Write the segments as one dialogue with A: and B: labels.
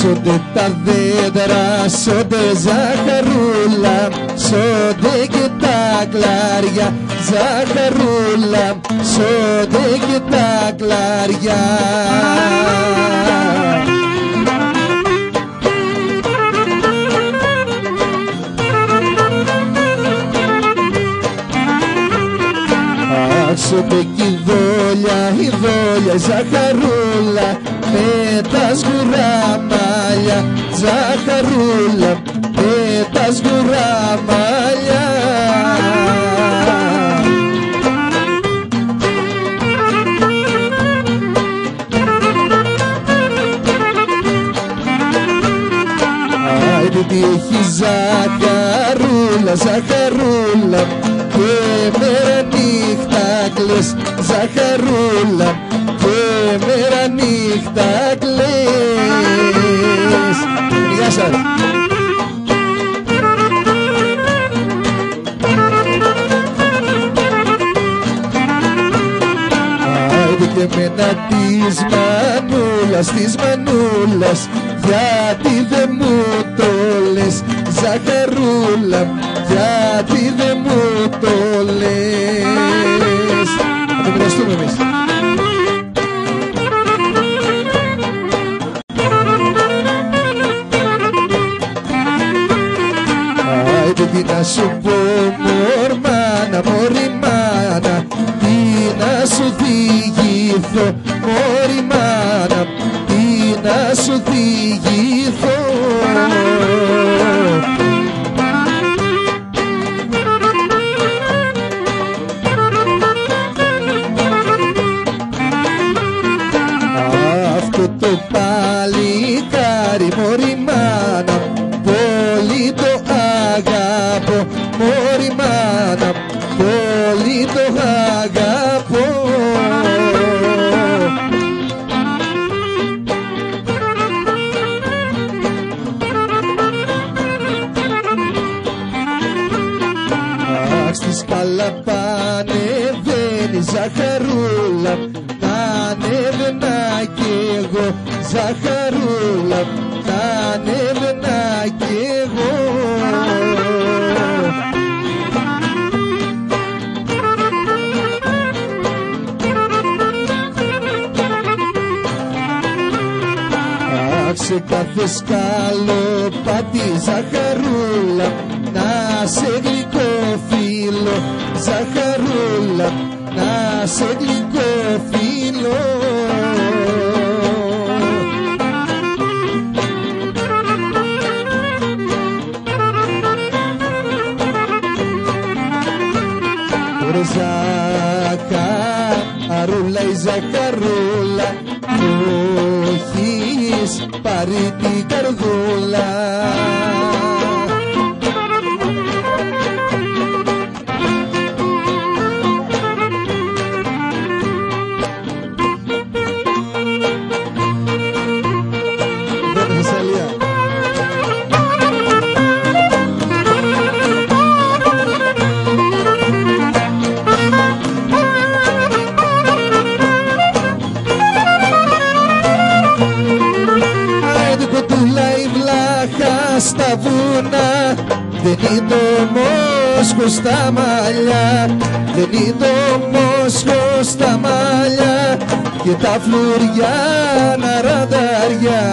A: Σόνται τα δέντρα, σόνται ζαχαρούλα, σόνται και τα κλάρια, ζαχαρούλα, σόνται και τα κλάρια. Σόνται κι η δόλια, ζαχαρούλα, με τα σγουρά μαλλιά, ζαχαρούλα, με τα σγουρά μαλλιά. Άιντε τι έχει ζαχαρούλα, ζαχαρούλα, και μέρα νύχτα κλαις, ζαχαρούλα, και μέρα νύχτα κλαις. Γεια σας. Άιντε και μένα της μανούλας, γιατί δε μου το λες, ζαχαρούλα, γιατί δε μου το λες. Θα το μοιραστούμε εμείς. Άιντε τι να σου πω μορμάνα, μωριμάνα, τι να σου διηγηθώ, μωριμάνα, τι να σου διηγηθώ. Αυτό το παλικάρι, μωριμάνα, πολύ το αγαπώ, μωριμάνα, πολύ το αγαπώ. Αχ, στη σκάλα πανεβαίνει ζαχαρούλα, να ανέβαινα κι εγώ, ζαχαρούλα, να ανέβαινα κι εγώ. Αχ, σε κάθε σκαλοπάτι, ζαχαρούλα, να σε γλυκό φίλο, ζαχαρούλα, να σε γλυκό φίλο. Ρε ζαχαρούλα, η ζαχαρούλα, μου έχεις πάρει την καρδούλα. Στα βουνά δεν είναι το Μόσχο στα μαλλιά, δεν είναι το Μόσχο στα μαλλιά, και τα φλουριά να ρανταριά.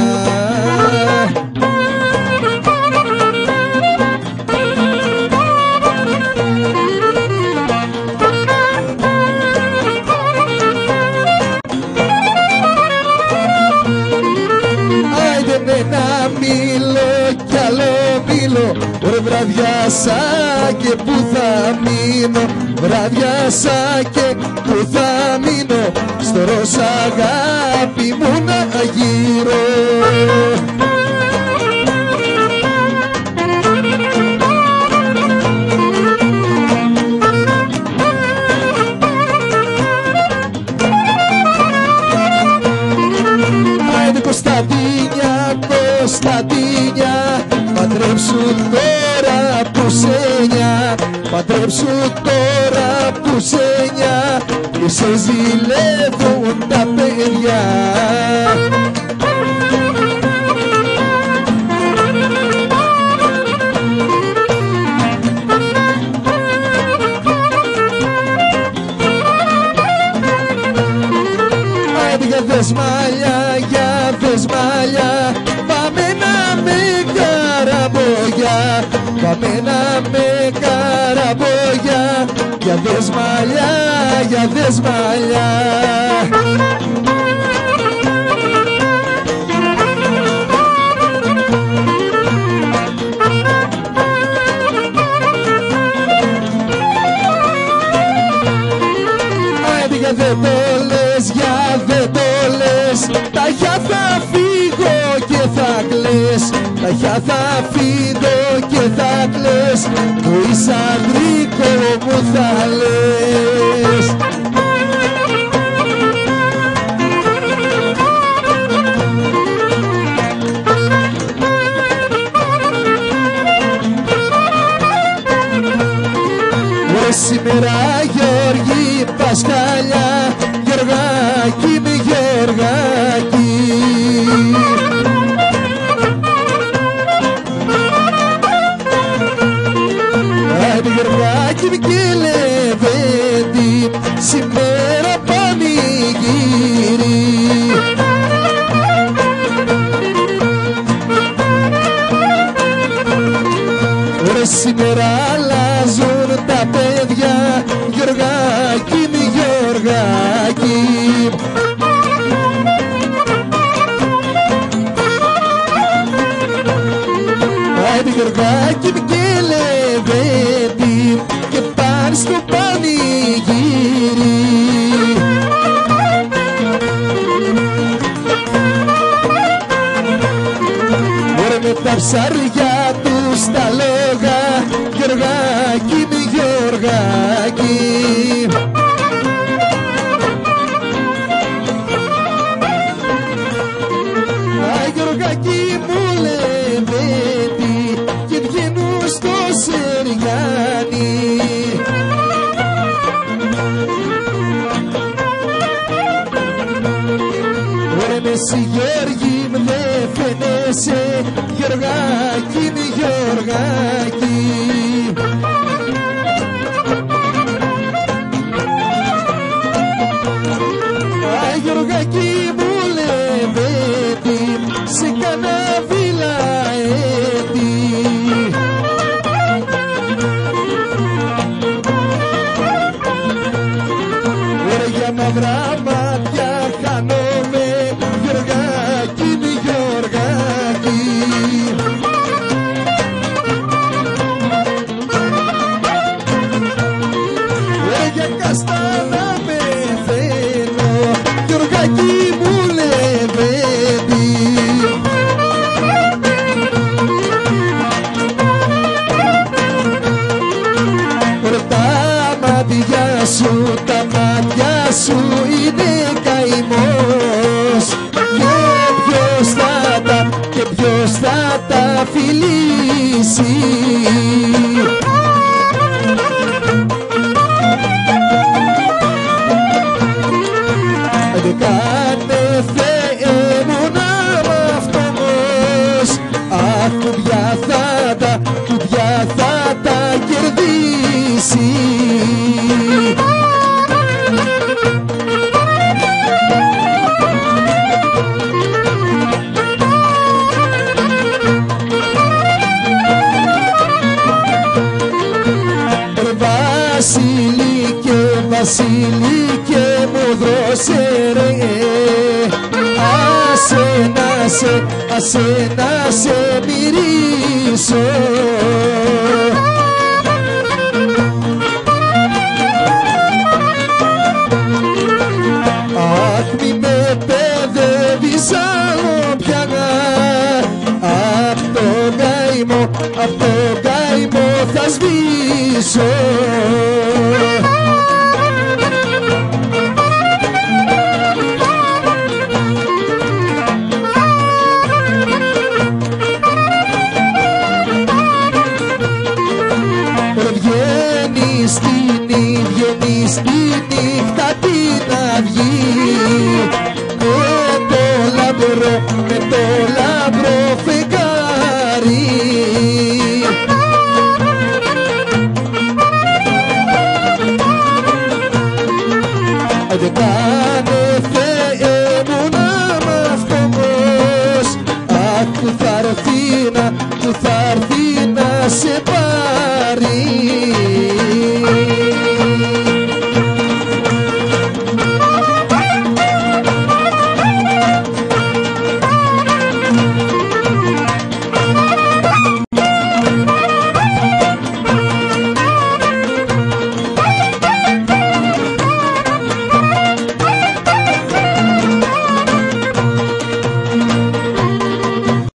A: Άιντε με ένα μήλο κι άλλο μήλο, ρε βραδιάσα και που θα μείνω, βραδιάσα και που θα μείνω, στο ροζ αγάπη μου να γύρω. Άιντε Κωνσταντίνια, Κωνσταντίνια, παντρέψου τώρα που σε νιά, παντρέψου τώρα που σε νιά, και σε ζηλεύουν τα παιδιά. δες μαλλιά, για δες μαλλιά. Πάμε να με καραμπόγια, πάμε να με καραμπόγια. Για δες μαλλιά, για δες μαλλιά. Για δε το λες, για δε το λες. Ταχιά θα φύγω και θα κλαις, ταχιά θα φύγω και θα κλαις. Που είσαι αγρίκο μου θα λες. Σήμερα Γιώργη Πασχάλια, Γεωργάκη μη Γεωργάκη. Άντε Γεωργάκη μη και Λεβέντη, σήμερα πανηγύρι. Ωραία σήμερα αλλάζουν τα παιδιά, Γεωργάκη μη Γεωργάκη. Άντε Γεωργάκη μη και Λεβέντη, και πάνε στο πανηγύρι. Ωραία με τα ψάρια τους τα λόγα, Γεωργάκη μη Γεωργάκη. Γεωργάκη μου Λεβέντη, και βγαίνουν στο Σεριάνι. Ωραία με εσύ Γιώργη μ' δε φαίνεσαι, Γεωργάκη μη Γεωργάκη. Γεωργάκη μου Λεβέντη, σε κάνα βιλαέτη. Ωραία για μαυρά μάτια χάνομαι, Γεωργάκη μη Γεωργάκη. Ωραία για καστάνα πεθαίνω, Γεωργάκη μου Λεβέντη. Τα μάτια σου, τα μάτια σου είναι καημός. Και ποιος θα τα φιλήσει. Δεν κάνε Θεέ μου να μ' αυτός. Αχ, κουμπιά θα τα κερδίσει. Βασίλικε μου δώσε ρε, άσε να σε μυρίσω. Αχ μη με παιδεύεις άλλο πια, απ' τον καημό θα σβήσω. Βγαίνει στη νύχτα την αυγή, με το λαμπρό φεγγάρι. Δεν Ήτανε Θεέ μου να μ' αυτός. Αχ, που θα έρθει να σε πάρει.